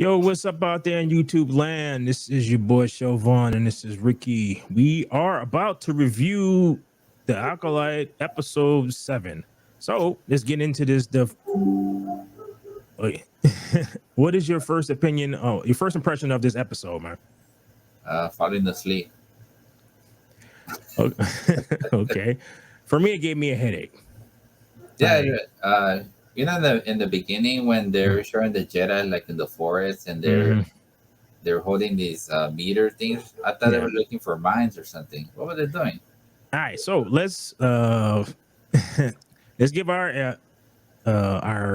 Yo, what's up out there in YouTube land? This is your boy Chauvin, and this is Ricky. We are about to review the Acolyte episode 7. So let's get into this. Oh, what is your first opinion? Oh, your first impression of this episode, man? Falling asleep. Oh, okay. For me, it gave me a headache. Yeah, Like, in the beginning when they're showing the Jedi like in the forest and they're mhm, they're holding these meter things. I thought they yeah. were looking for mines or something. What were they doing? All right. So let's give our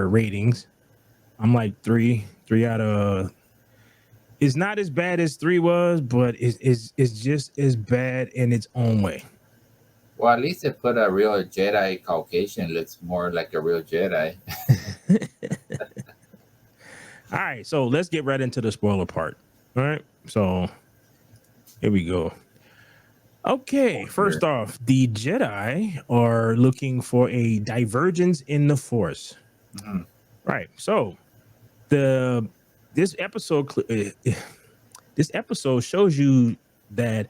ratings. I'm like three out of. It's not as bad as 3 was, but it's just as bad in its own way. Well, at least they put a real Jedi Caucasian looks more like a real Jedi. All right, so let's get right into the spoiler part. All right, so here we go. Okay, first Sure. off, the Jedi are looking for a divergence in the Force. Mhm. Right. So the this episode this episode shows you that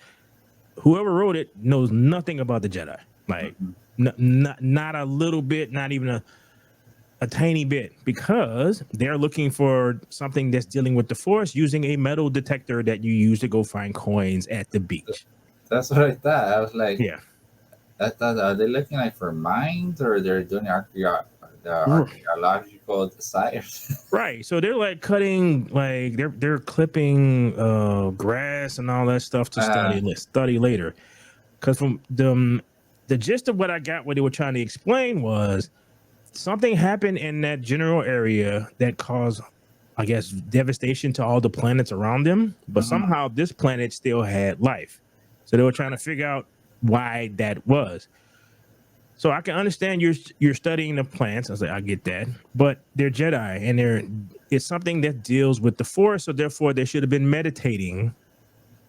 whoever wrote it knows nothing about the Jedi. Like Mhm. not a little bit, not even a tiny bit, because they're looking for something that's dealing with the Force using a metal detector that you use to go find coins at the beach. That's what I thought. I was like, Yeah. I thought, are they looking like for mines or they're doing the R- archaeological desires? Right. So they're like cutting, like they're clipping grass and all that stuff to uh, study later. Because from the gist of what I got, what they were trying to explain was something happened in that general area that caused, I guess, devastation to all the planets around them. But mhm. somehow this planet still had life. So they were trying to figure out why that was. So I can understand you're studying the plants. I was like, I get that, but they're Jedi, and it's something that deals with the Force. So therefore, they should have been meditating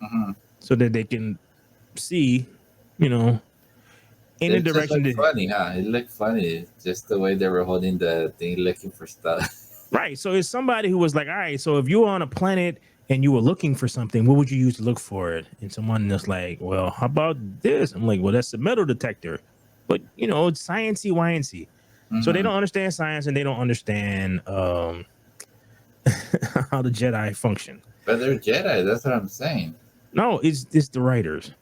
Mhm. so that they can see, you know, in the It just direction looked that. funny, huh? It looked funny, just the way they were holding the thing, looking for stuff. Right. So it's somebody who was like, all right, so if you were on a planet and you were looking for something, what would you use to look for it? And someone that's like, well, how about this? I'm like, well, that's a metal detector. But it's sciencey wyancy. So they Hmm. don't understand science and they don't understand how the Jedi function. But they're Jedi. That's what I'm saying. No, it's the writers.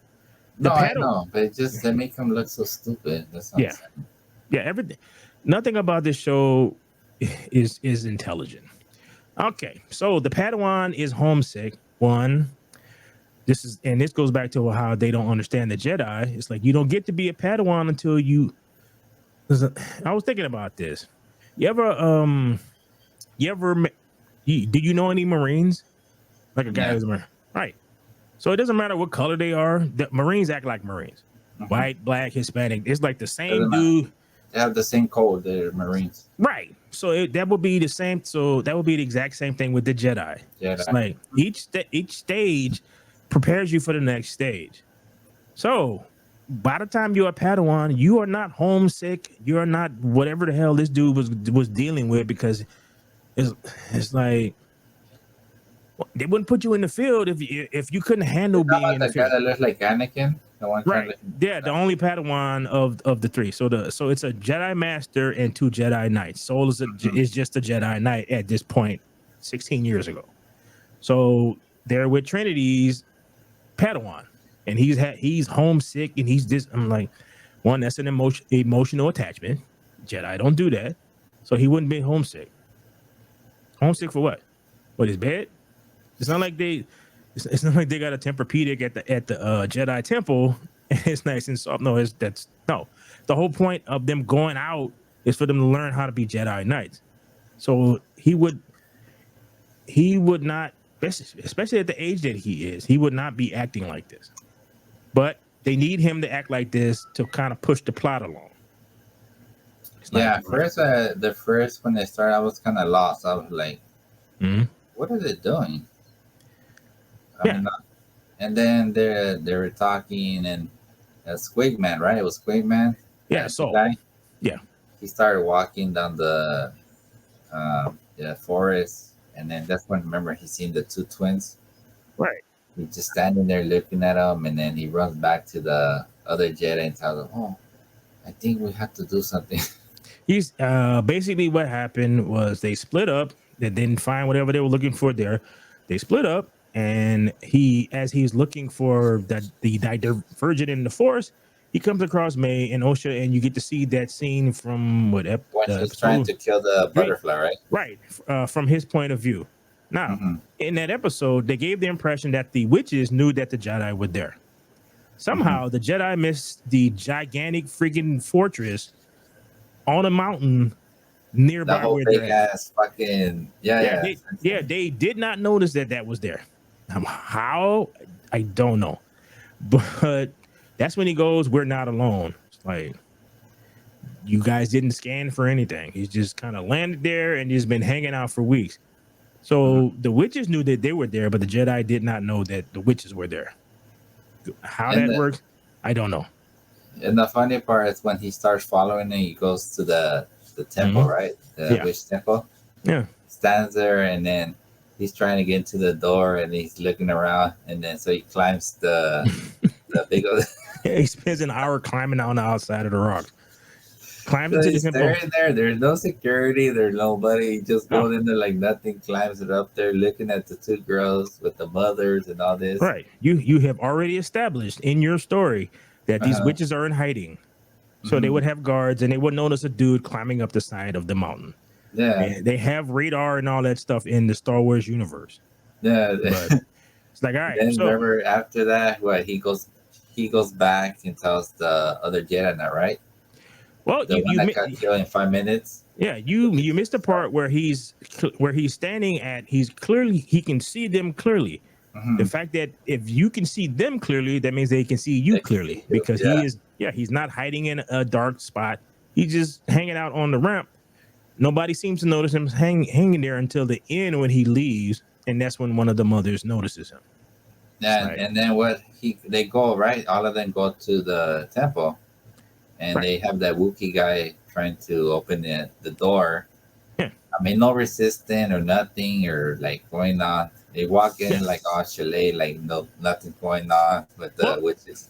The No, I paddle, know, but it just they make them look so stupid. That's what I'm yeah, saying. yeah, everything. Nothing about this show is intelligent. Okay, so the Padawan is homesick. One, this goes back to how they don't understand the Jedi. It's like you don't get to be a Padawan until you. I was thinking about this. You ever you ever did you know any Marines? Like a guy Yeah. who's a Marine, right? So it doesn't matter what color they are. The Marines act like Marines, Hmm. white, black, Hispanic. It's like the same Doesn't matter. dude. They have the same code. They're Marines. Right. So that would be the same. So that would be the exact same thing with the Jedi. It's Jedi. like each stage prepares you for the next stage. So by the time you're a Padawan, you are not homesick. You are not whatever the hell this dude was dealing with, because it's it's like they wouldn't put you in the field if you couldn't You handle talking being about in the the guy field. that looks like Anakin? The one kind of Right. looking. Yeah, the only Padawan of the three. So it's a Jedi Master and 2 Jedi Knights. Soul Mhm. is just a Jedi Knight at this point, 16 years ago. So they're with Trinity's Padawan, and he's homesick, and he's this. I'm like, one, that's an emotional attachment. Jedi don't do that, so he wouldn't be homesick. Homesick for what? What, his bed? It's not like it's not like they got a Tempur-Pedic at the Jedi Temple and it's nice and soft. No, that's no. The whole point of them going out is for them to learn how to be Jedi Knights. So he would not, especially at the age that he is, he would not be acting like this. But they need him to act like this to kind of push the plot along. It's like, Yeah. First, the first when they started, I was kind of lost. I was like, mhm. "What are they doing?" I Yeah, mean, and then they were talking and Squig Man, right? It was Squig Man, yeah. the So guy. yeah, He started walking down the forest. And then that's when, remember, he seen the two twins. Right. He's just standing there looking at them, and then he runs back to the other Jedi and tells them, "Oh, I think we have to do something." He's basically what happened was they split up. They didn't find whatever they were looking for there. They split up, and as he's looking for the divergent in the force, he comes across May and Osha, and you get to see that scene from When he's trying episode to kill the three, butterfly, right? right? From his point of view. Now, Mm-hmm. in that episode, they gave the impression that the witches knew that the Jedi were there. Mm-hmm. Somehow, the Jedi missed the gigantic freaking fortress on a mountain The nearby whole where they're big at. ass fucking Yeah, they did not notice that was there. How, I don't know, but that's when he goes, "We're not alone." It's like, you guys didn't scan for anything. He's just kind of landed there and just been hanging out for weeks. Mhm. So the witches knew that they were there, but the Jedi did not know that the witches were there. How And that works, I don't know. the funny part is when he starts following and he goes to the temple, Mhm. right? The Yeah, witch temple. yeah. Stands there and then he's trying to get into the door and he's looking around and then so he climbs the big old He spends an hour climbing on the outside of the rocks. Climbs so into the he's temple. staring there. There's no security, there's nobody. He just No, goes in there like nothing, climbs it up there, looking at the two girls with the mothers and all this. right. You have already established in your story that these Uh-huh. witches are in hiding. So they Hmm. would have guards and they would notice a dude climbing up the side of the mountain. Yeah, And they have radar and all that stuff in the Star Wars universe. yeah. But it's like, all right, Then so remember after that, what he goes back and tells the other Jedi, Knight, right? well, The one that got killed in 5 minutes. yeah, you missed the part where he's standing at. He can see them clearly. The Mm-hmm. fact that if you can see them clearly, that means they can see you They can see clearly you. because Yeah. he's not hiding in a dark spot. He's just hanging out on the ramp. Nobody seems to notice him hanging there until the end when he leaves, and that's when one of the mothers notices him. It's like, And then what they go right. All of them go to the temple, and right, they have that Wookiee guy trying to open the door. yeah, I mean, no resistance or nothing or like going on. They walk yeah. in like all chalet, like no nothing going on with the Well, witches.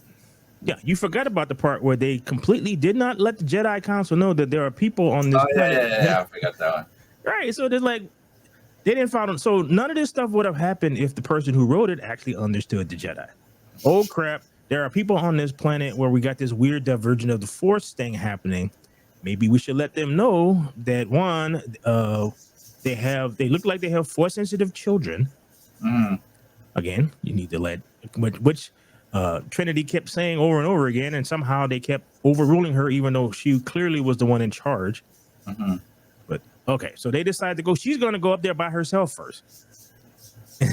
yeah, you forgot about the part where they completely did not let the Jedi Council know that there are people on this Oh yeah, planet. yeah, yeah, yeah. I forgot that one. Right, so they're like, they didn't follow. So none of this stuff would have happened if the person who wrote it actually understood the Jedi. Oh crap! There are people on this planet where we got this weird divergence of the Force thing happening. Maybe we should let them know that one, they look like they have Force sensitive children. Mm, Again, you need to let which Trinity kept saying over and over again, and somehow they kept overruling her, even though she clearly was the one in charge. mm-hmm. But okay, so they decided to go. She's going to go up there by herself first,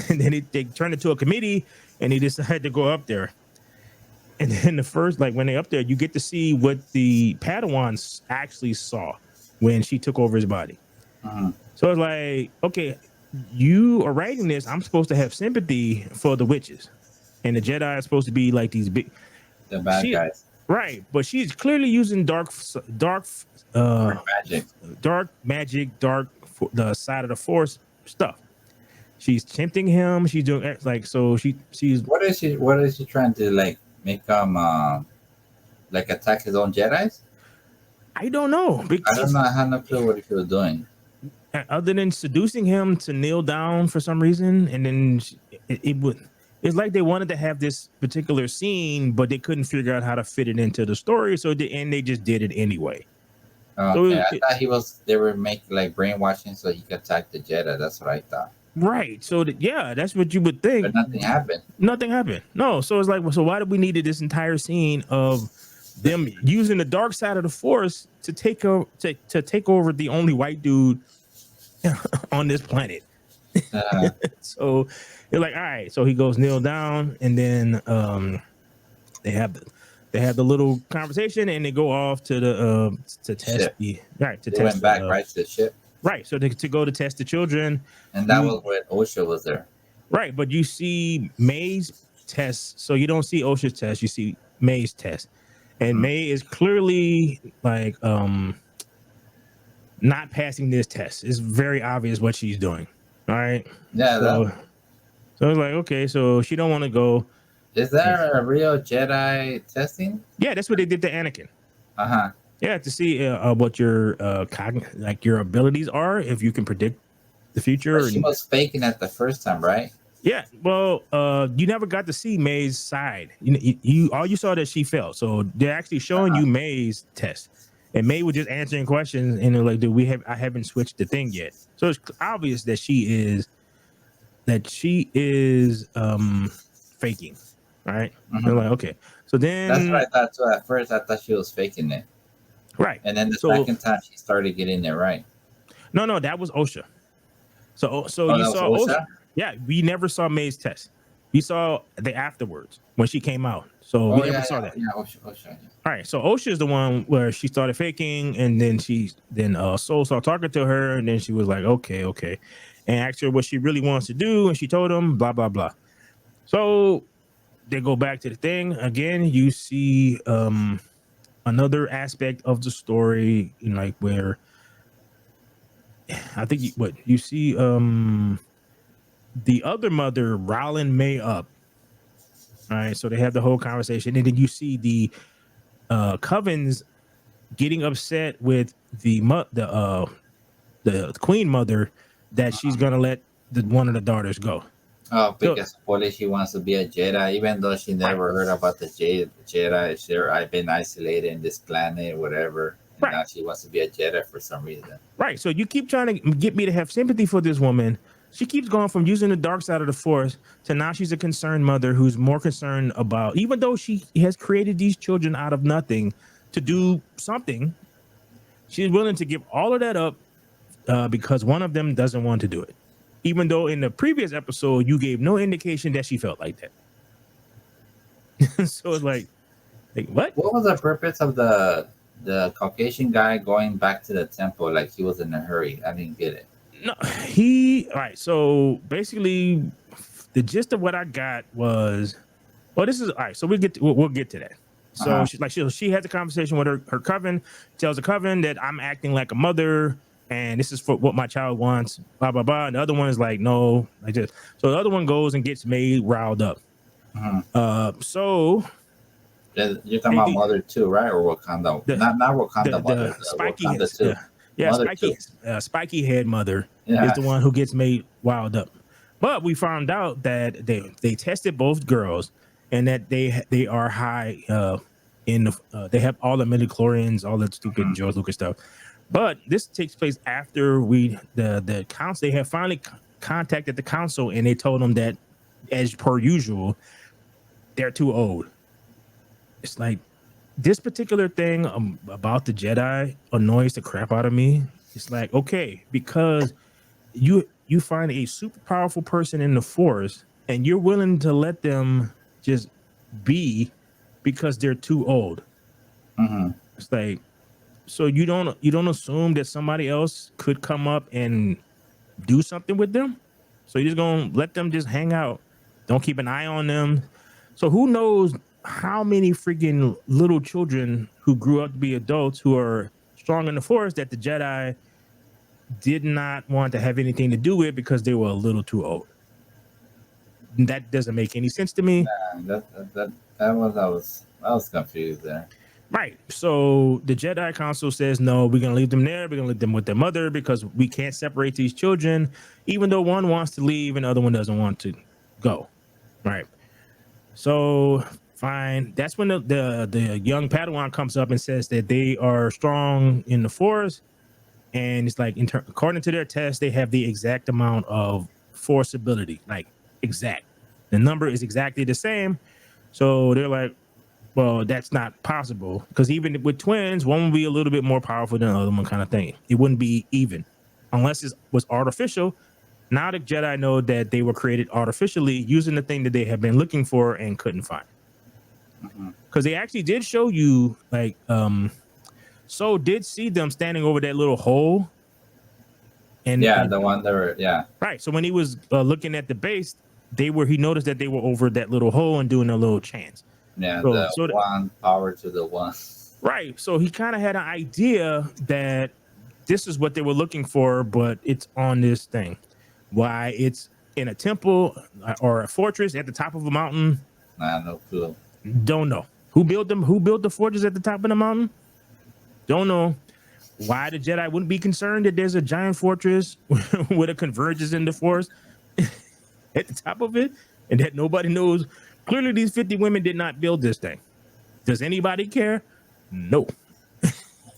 and then they turned it to a committee, and they decided to go up there. And then the first, like when they up there, you get to see what the Padawans actually saw when she took over his body. Mm-hmm. So it's like, okay, you are writing this. I'm supposed to have sympathy for the witches, and the Jedi are supposed to be like these big. The bad She guys. right, but she's clearly using uh, Magic. dark magic, the side of the Force stuff. She's tempting him. She's doing like so. She's What is she? What is she trying to like make him like attack his own Jedi's? I don't know I don't because know. I have no clue what he was doing. other than seducing him to kneel down for some reason, and then it would. It's like they wanted to have this particular scene, but they couldn't figure out how to fit it into the story. So they just did it anyway. So Okay, I thought he was. They were making like brainwashing so he could attack the Jedi. That's what I thought. right. So yeah, that's what you would think. But nothing happened. Nothing happened. No. So it's like, so why did we needed this entire scene of them using the dark side of the Force to take over the only white dude on this planet? Uh, So you're like, all right. So he goes kneel down, and then they have the little conversation, and they go off to the to test ship. the right to They test went back the, right to the ship, right. So to go to test the children, and that you was when OSHA was there. right. But you see May's test, so you don't see OSHA's test. You see May's test, and Mhm. May is clearly like not passing this test. It's very obvious what she's doing. All right. Yeah. So it's like, okay, so she don't want to go. Is there a real Jedi testing? Yeah, that's what they did to Anakin. Uh huh. Yeah, to see what your like your abilities are, if you can predict the But future. she And was faking it the first time, right? yeah, well, you never got to see May's side. You all you saw that she fell. So they're actually showing Uh-huh. you May's test, and May was just answering questions, and they're like, "Do we have? I haven't switched the thing yet." So it's obvious that she is faking. All right. They're Mhm. like, okay. So That's what then, I thought too. At first, I thought she was faking it, right. and then the So second time she started getting it right. no, that was OSHA. So Oh, you that was saw OSHA. Osha. Yeah, we never saw May's test. We saw the afterwards when she came out. So we Oh never yeah, saw yeah, that. yeah. Osha, Osha. Yeah. All right. So OSHA is the one where she started faking, and then Soul started talking to her, and then she was like, okay, and asked her what she really wants to do, and she told him blah blah blah. So they go back to the thing again. You see another aspect of the story, like where I think what you see the other mother riling May up. All right, so they have the whole conversation, and then you see the Covens getting upset with the queen mother that she's gonna let one of the daughters go. Oh, So because supposedly she wants to be a Jedi, even though she right, never heard about the Jedi. Sure, I've been isolated in this planet, whatever, and right, now she wants to be a Jedi for some reason. right. So you keep trying to get me to have sympathy for this woman. She keeps going from using the dark side of the force to now she's a concerned mother who's more concerned about, even though she has created these children out of nothing to do something, she's willing to give all of that up because one of them doesn't want to do it. Even though in the previous episode you gave no indication that she felt like that. So it's like what? What was the purpose of the Caucasian guy going back to the temple like he was in a hurry? I didn't get it. No, all right. So basically, the gist of what I got was, well, this is all right. So we'll get to that. So Uh-huh. she has a conversation with her coven, tells the coven that I'm acting like a mother, and this is for what my child wants, blah blah blah. And the other one is like, no, like this. So the other one goes and gets May riled up. Uh-huh. So You're talking about Mother 2, right? Or Wakanda? the Not Wakanda Mother, the spiky Wakanda 2. Mother 2. spiky head mother is Yeah. the one who gets made wild up. But we found out that they tested both girls and that they are high in they have all the midichlorians, all that stupid George Lucas stuff. But this takes place after the council, they have finally contacted the council, and they told them that, as per usual, they're too old. It's like this particular thing about the Jedi annoys the crap out of me. It's like, okay, because you find a super powerful person in the Force, and you're willing to let them just be because they're too old. Mm-hmm. It's like, so you don't assume that somebody else could come up and do something with them. So you're just gonna let them just hang out. Don't keep an eye on them. So who knows how many freaking little children who grew up to be adults who are strong in the Force that the Jedi did not want to have anything to do with because they were a little too old. That doesn't make any sense to me. I was confused there. Right. So the Jedi Council says, no, we're going to leave them there. We're going to leave them with their mother because we can't separate these children, even though one wants to leave and the other one doesn't want to go. Right. So fine. That's when the young Padawan comes up and says that they are strong in the Force. And it's like, according to their test, they have the exact amount of Force ability, like exact. The number is exactly the same. So they're like, well, that's not possible because even with twins, one would be a little bit more powerful than the other one, kind of thing. It wouldn't be even unless it was artificial. Now the Jedi know that they were created artificially using the thing that they have been looking for and couldn't find. Because they actually did show you, like, so did see them standing over that little hole. And the one that were, right. So when he was looking at the base, he noticed that they were over that little hole and doing a little chant. Yeah, one power to the one. Right. So he kind of had an idea that this is what they were looking for, but it's on this thing. Why it's in a temple or a fortress at the top of a mountain, Nah, no clue. don't know. Who built them? Who built the fortress at the top of the mountain? Don't know. Why the Jedi wouldn't be concerned that there's a giant fortress with a convergence in the force at the top of it, and that nobody knows. Clearly, these 50 women did not build this thing. Does anybody care? No.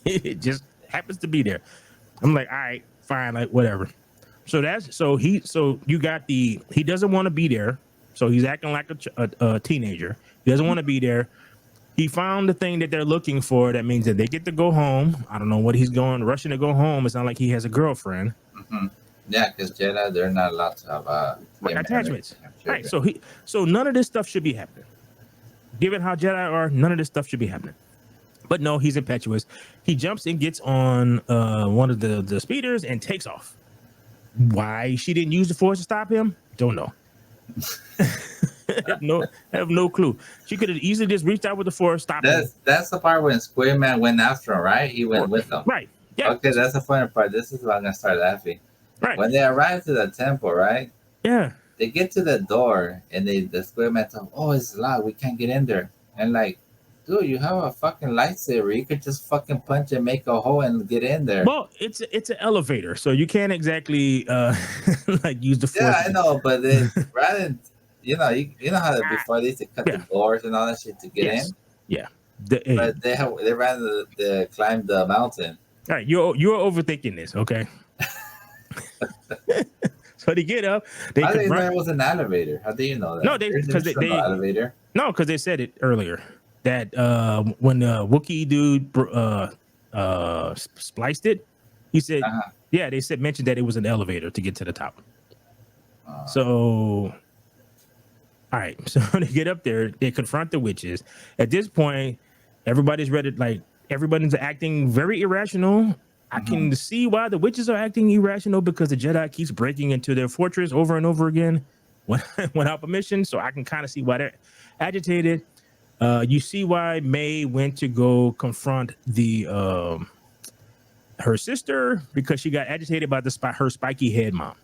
It just happens to be there. I'm like, all right, fine, like whatever. So you got he doesn't want to be there. So he's acting like a teenager. He doesn't want to be there. He found the thing that they're looking for. That means that they get to go home. I don't know what he's rushing to go home. It's not like he has a girlfriend. Mm-hmm. Yeah, because Jedi, they're not allowed to have attachments. Right. So none of this stuff should be happening. Given how Jedi are, none of this stuff should be happening. But no, he's impetuous. He jumps and gets on one of the speeders and takes off. Why she didn't use the force to stop him? Don't know. have no clue. She could have easily just reached out with the force, stopped him. That's the part when Square Man went after him, right? He went with them. Right. Yeah. Okay, that's the funny part. This is where I'm gonna start laughing. Right. When they arrive to the temple, right? Yeah. They get to the door and the Square Man tells them, "Oh, it's locked. We can't get in there." And like, dude, you have a fucking lightsaber. You could just fucking punch and make a hole and get in there. Well, it's an elevator, so you can't exactly like use the force. Yeah, I know, but then rather than you know how before they used to cut the doors and all that shit to get in. Yeah. But they rather to climb the mountain. All right, you're overthinking this, okay? So they get up. I didn't know it was an elevator. How do you know that? No, because they elevator. No, because they said it earlier that when the Wookiee dude spliced it, he said, yeah, they mentioned that it was an elevator to get to the top. So, all right, so they get up there, they confront the witches. At this point, everybody's ready, like everybody's acting very irrational. I can see why the witches are acting irrational because the Jedi keeps breaking into their fortress over and over again without permission. So I can kind of see why they're agitated. You see why May went to go confront her sister because she got agitated by her spiky head mom.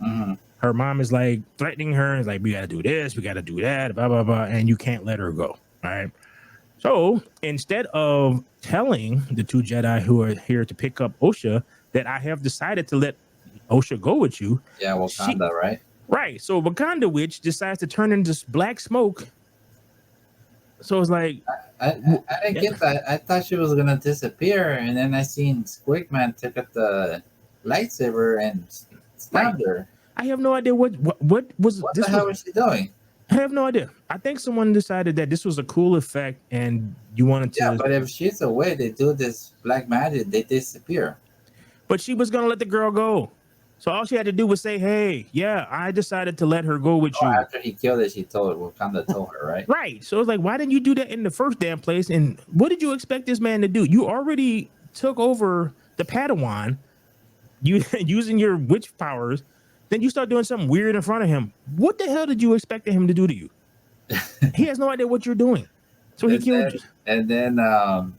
Mm-hmm. Her mom is like threatening her. It's like, we got to do this, we got to do that, blah, blah, blah. And you can't let her go. All right. So instead of telling the two Jedi who are here to pick up Osha that I have decided to let Osha go with you. Yeah, Wakanda, right? Right. So Wakanda witch decides to turn into black smoke. So it's like I didn't get that. I thought she was gonna disappear, and then I seen Squigman took up the lightsaber and stabbed her. I have no idea what was. What the hell was she doing? I have no idea. I think someone decided that this was a cool effect, and you wanted to. Yeah, but if she's away, they do this black magic. They disappear. But she was gonna let the girl go, so all she had to do was say, "Hey, yeah, I decided to let her go with you." After he killed her, she Wakanda told her, right? Right. So it's like, why didn't you do that in the first damn place? And what did you expect this man to do? You already took over the Padawan, you using your witch powers. Then you start doing something weird in front of him. What the hell did you expect him to do to you? He has no idea what you're doing. So he killed you. And then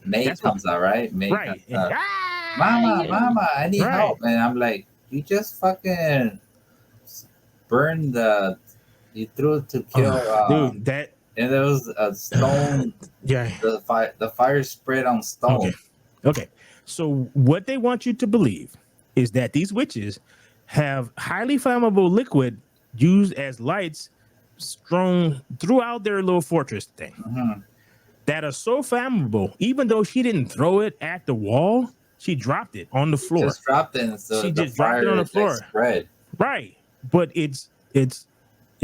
May comes out, right? May right. comes out. Mama, I need help. And I'm like, you just fucking burned you threw it to kill. Dude, that. And there was a stone. Yeah. The fire spread on stone. Okay. So what they want you to believe is that these witches have highly flammable liquid used as lights strewn throughout their little fortress thing that are so flammable, even though she didn't throw it at the wall, she dropped it on the floor. Just dropped it. So she just dropped it on the floor. Spread. Right. But it's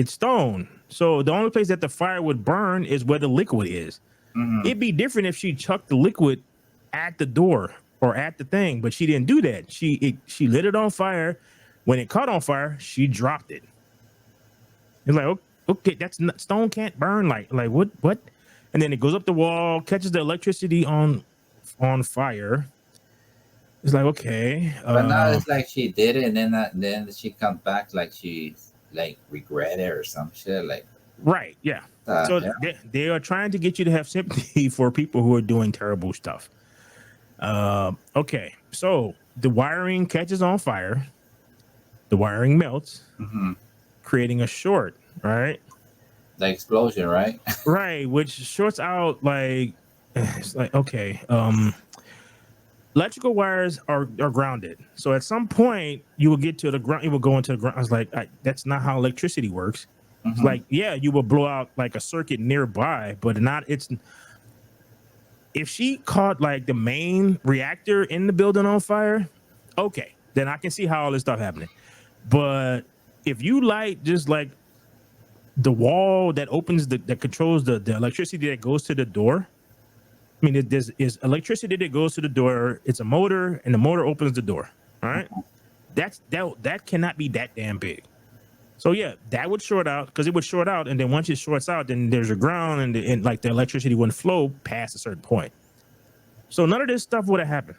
stone. So the only place that the fire would burn is where the liquid is. It'd be different if she chucked the liquid at the door or at the thing, but she didn't do that. She lit it on fire. When it caught on fire, she dropped it. It's like, okay, that's not, stone can't burn. Like what? And then it goes up the wall, catches the electricity on fire. It's like, okay. But now it's like she did it, and then she comes back like she like regret it or some shit. Like, right, yeah. So they are trying to get you to have sympathy for people who are doing terrible stuff. Okay, so the wiring catches on fire. the wiring melts, Hmm. creating a short, right? The explosion, right? Right, which shorts out like it's like okay, electrical wires are grounded. So at some point you will get to the ground, you will go into the ground. I was like, that's not how electricity works. It's Hmm. like, yeah, you will blow out like a circuit nearby, but not it's if she caught like the main reactor in the building on fire, okay, then I can see how all this stuff happening. But if you light just like the wall that opens that controls the electricity that goes to the door. I mean, there's is electricity that goes to the door. It's a motor, and the motor opens the door. All right, that cannot be that damn big. So yeah, that would short out because it would short out, and then once it shorts out, then there's a ground, and like the electricity wouldn't flow past a certain point. So none of this stuff would have happened.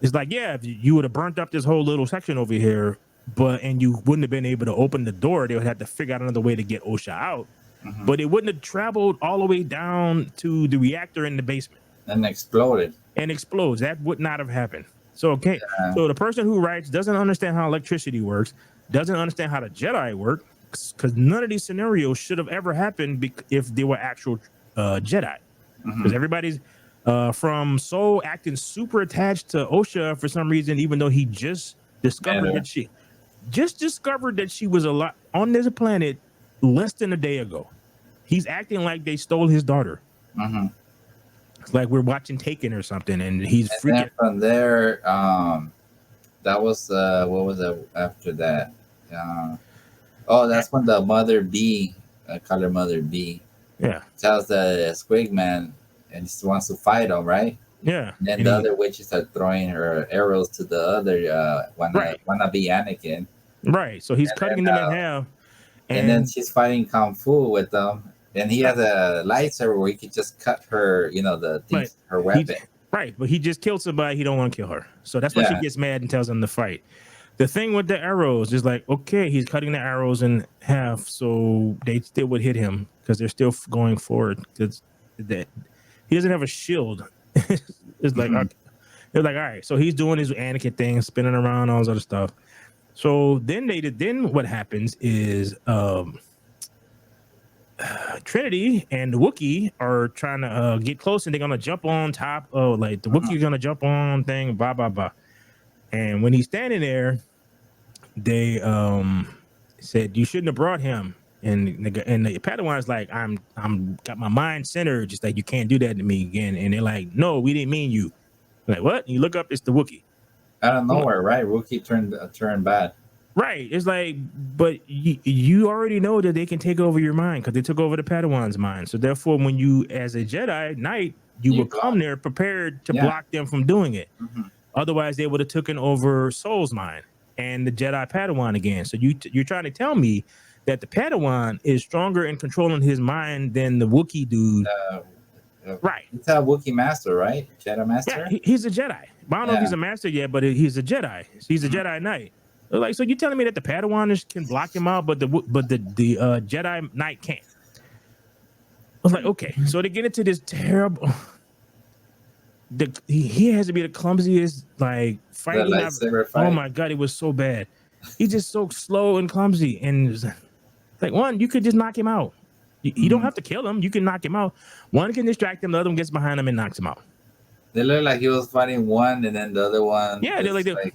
It's like, yeah, if you would have burnt up this whole little section over here, but and you wouldn't have been able to open the door, they would have to figure out another way to get OSHA out. Hmm. But it wouldn't have traveled all the way down to the reactor in the basement And exploded. and explodes. That would not have happened. So okay, Uh, so the person who writes doesn't understand how electricity works, doesn't understand how the Jedi work, because none of these scenarios should have ever happened if they were actual Jedi. Because mhm. everybody's from Soul acting super attached to OSHA for some reason, even though he just discovered Better. that she was a lot on this planet less than a day ago. He's acting like they stole his daughter. Hmm. It's like we're watching Taken or something, and he's And freaking then from there, that was what was it after that? Uh, oh, that's when the mother bee, I call her Mother Bee, yeah, tells the Squig Man and she wants to fight him, right? yeah, And then and the he other witches are throwing her arrows to the other right, wanna be Anakin, right. So he's and cutting then them in half, and then and she's fighting kung fu with them. And he right, has a lightsaber where he could just cut her, the but things, her he weapon. right, but he just killed somebody. He don't want to kill her, so that's why she Yeah. gets mad and tells him to fight. The thing with the arrows is like, okay, he's cutting the arrows in half, so they still would hit him because they're still going forward. Because that he doesn't have a shield. It's like Mhm. okay. It's like all right, so he's doing his Anakin thing, spinning around, all this other stuff. So then then what happens is Trinity and the Wookiee are trying to get close, and they're gonna jump on top of like the Mhm. Wookiee's gonna jump on thing, blah blah blah. And when he's standing there, they said you shouldn't have brought him. And the Padawan's like, I'm got my mind centered, just like you can't do that to me again. And they're like, no, we didn't mean you. Like what? And you look up, it's the Wookiee. Out of I'm like, nowhere, right? Rookie turned bad. right. It's like, but you already know that they can take over your mind because they took over the Padawan's mind. So therefore, when you, as a Jedi Knight, you You will come block. there prepared to Yeah. block them from doing it. Hmm. Otherwise, they would have taken over Soul's mind and the Jedi Padawan again. So you're trying to tell me that the Padawan is stronger in controlling his mind than the Wookiee dude, Uh, right? it's a Wookiee master, right? Jedi Yeah, master. he's a Jedi. But I don't know if he's Yeah. a master yet, but he's a Jedi. He's a Mhm. Jedi Knight. Like, so you're telling me that the Padawan can block him out, but the Jedi Knight can't? I was like, okay. So they get into this terrible. He has to be the clumsiest like The fighting. lightsaber Oh fight. my god, it was so bad. He's just so slow and clumsy, and it's like one, you could just knock him out. You don't Mhm. have to kill him. You can knock him out. One can distract him. The other one gets behind him and knocks him out. They looked like he was fighting one, and then the other one Yeah, they're is like, like,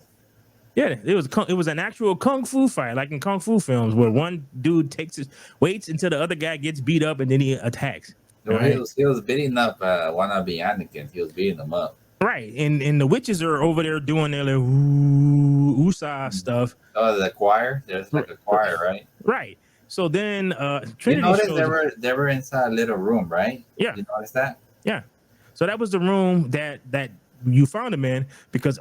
yeah, it was an actual kung fu fight, like in kung fu films, where one dude waits until the other guy gets beat up and then he attacks. All he right, was he was beating up wannabe Anakin. He was beating him up. right, and the witches are over there doing their like ooh stuff. Oh, the choir. There's like a choir, right? Right. So then You Trinity notice shows. they were inside a little room, right? Yeah, You notice that? yeah. So that was the room that you found him in because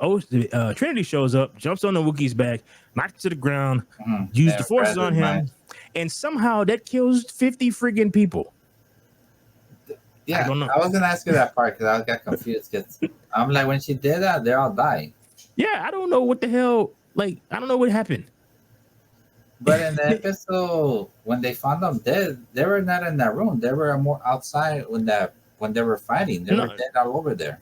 Trinity shows up, jumps on the Wookiee's back, knocks it to the ground, Mm-hmm. used Yeah, the forces read on his mind. him, and somehow that kills 50 friggin' people. I Yeah, don't know. I was gonna ask you that part because I got confused. Because I'm like, when she did that, they all died. Yeah, I don't know what the hell. Like, I don't know what happened. But in the episode when they found them dead, they were not in that room. They were more outside when they were fighting. They were No, dead all over there.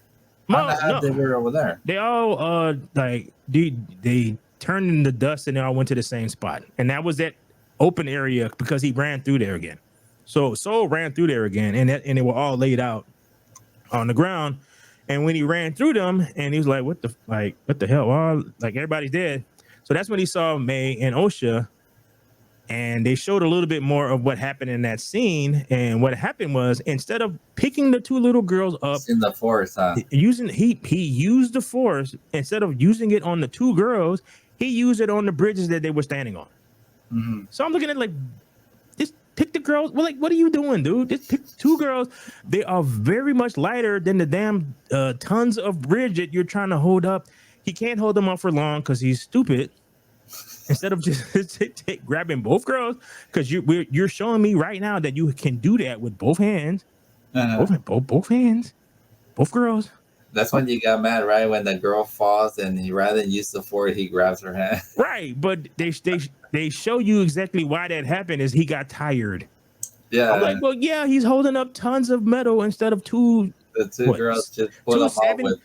How the hell no. they were over there? They all like they turned into dust, and they all went to the same spot, and that was that open area because he ran through there again. So Soul ran through there again, and they were all laid out on the ground. And when he ran through them, and he was like, "What the hell? Well, like everybody's dead." So that's when he saw May and OSHA, and they showed a little bit more of what happened in that scene. And what happened was, instead of picking the two little girls up, It's in the forest, huh? he used the force. Instead of using it on the two girls, he used it on the bridges that they were standing on. Mm-hmm. So I'm looking at like, just pick the girls. Well, like, what are you doing, dude? Just pick two girls. They are very much lighter than the damn tons of bridge that you're trying to hold up. He can't hold them up for long because he's stupid. Instead of just grabbing both girls, because you're showing me right now that you can do that with both hands, both hands, both girls. That's when you got mad, right? When the girl falls and he rather than use the force, he grabs her hand. Right, but they show you exactly why that happened. Is he got tired? Yeah, I'm like, well, yeah, he's holding up tons of metal instead of two. The two girls just pull them off with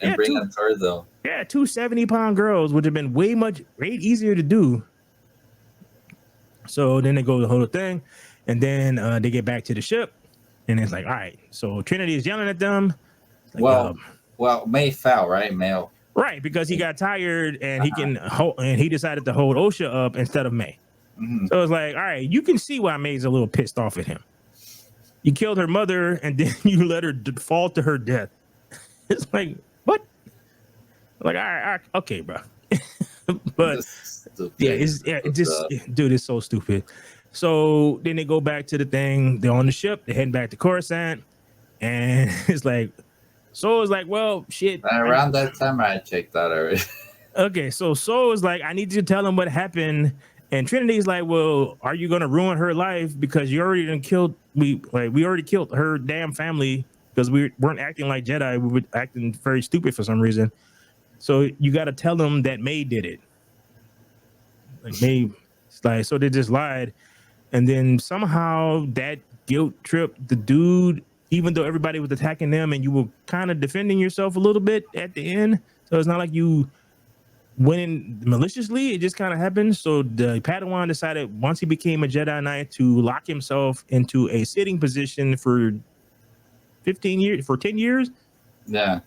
and bring them towards them. Yeah, 270-pound girls would have been way easier to do. So then they go the whole thing, and then they get back to the ship, and it's like, all right. So Trinity is yelling at them. Like, well, May fell, right? May. Right, because he got tired, and he decided to hold OSHA up instead of May. Mm-hmm. So it's like, all right, you can see why May's a little pissed off at him. You killed her mother, and then you let her fall to her death. It's like, what? Like, all right, okay, bro. But dude, it's so stupid. So then they go back to the thing. They're on the ship. They're heading back to Coruscant, and it's like, Soul is like, well, shit. Around that time, I checked out already. Okay, so Soul is like, I need you to tell him what happened. And Trinity's like, well, are you gonna ruin her life because you already done killed we already killed her damn family because we weren't acting like Jedi, we were acting very stupid for some reason. So you got to tell them that May did it. Like May, like, so they just lied, and then somehow that guilt tripped the dude, even though everybody was attacking them, and you were kind of defending yourself a little bit at the end. So it's not like you went in maliciously, it just kind of happened. So the Padawan decided once he became a Jedi Knight to lock himself into a sitting position for 10 years. Yeah.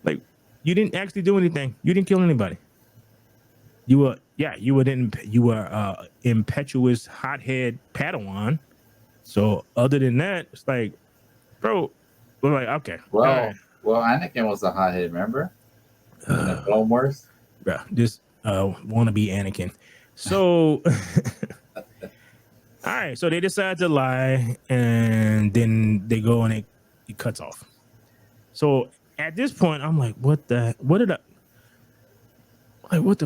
Like, you didn't actually do anything. You didn't kill anybody. You were impetuous hothead Padawan. So other than that, it's like, bro, we're like, okay. Well, Anakin was a hothead, remember? In the Clone Wars? Bro, just want to be Anakin. So, all right. So they decide to lie, and then they go and it cuts off. So at this point, I'm like, what the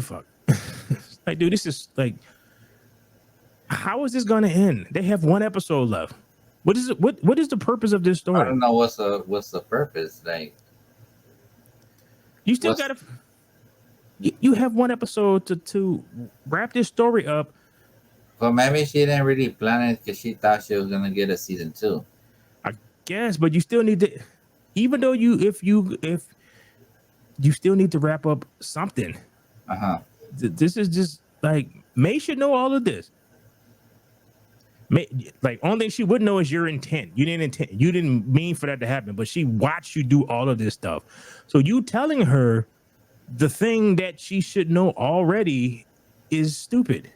fuck? Like, dude, this is like, how is this going to end? They have one episode left. What is it? What is the purpose of this story? I don't know what's the purpose. Like, you still gotta. You have one episode to wrap this story up. Well, maybe she didn't really plan it because she thought she was gonna get a season 2. I guess, but you still need to, even though if you still need to wrap up something. This is just like, May should know all of this. May, like, only thing she would know is your intent. You didn't mean for that to happen, but she watched you do all of this stuff. So you telling her the thing that she should know already is stupid,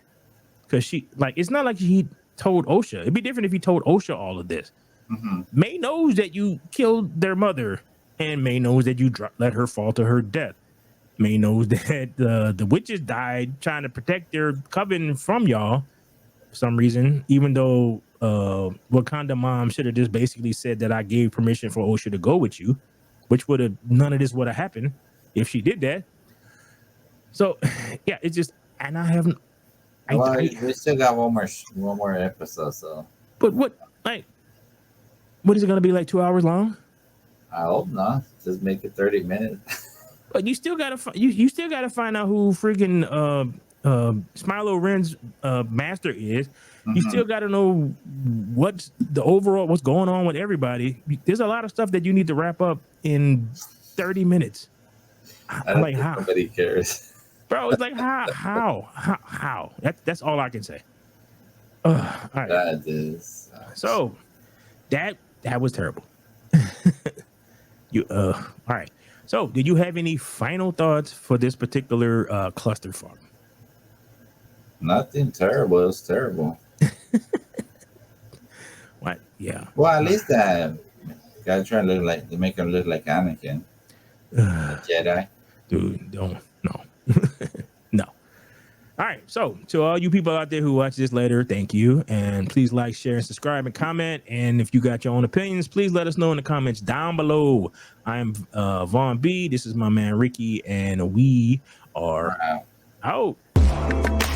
because she, like, it's not like he told OSHA. It'd be different if he told OSHA all of this. Mm-hmm. May knows that you killed their mother, and May knows that you let her fall to her death. May knows that the witches died trying to protect their coven from y'all for some reason, even though Wakanda mom should have just basically said that I gave permission for OSHA to go with you, which would have, none of this would have happened if she did that. So yeah, it's just, and I haven't. We still got one more episode. So, but what is it going to be, like 2 hours long? I hope not. Just make it 30 minutes. But you still gotta you still gotta find out who freaking Smilo Ren's master is. Mm-hmm. You still gotta know what's going on with everybody. There's a lot of stuff that you need to wrap up in 30 minutes. I don't think nobody cares. bro. It's like how? That's all I can say. All right. That is. So that was terrible. You all right. So did you have any final thoughts for this particular clusterfuck? Nothing terrible. It was terrible. What? Yeah. Well, at least that guy trying to look like they make him look like Anakin, the Jedi. Dude, don't no. No. All right. So to all you people out there who watch this later, thank you. And please like, share, and subscribe and comment. And if you got your own opinions, please let us know in the comments down below. I'm Vaughn B. This is my man Ricky, and we are Wow. out.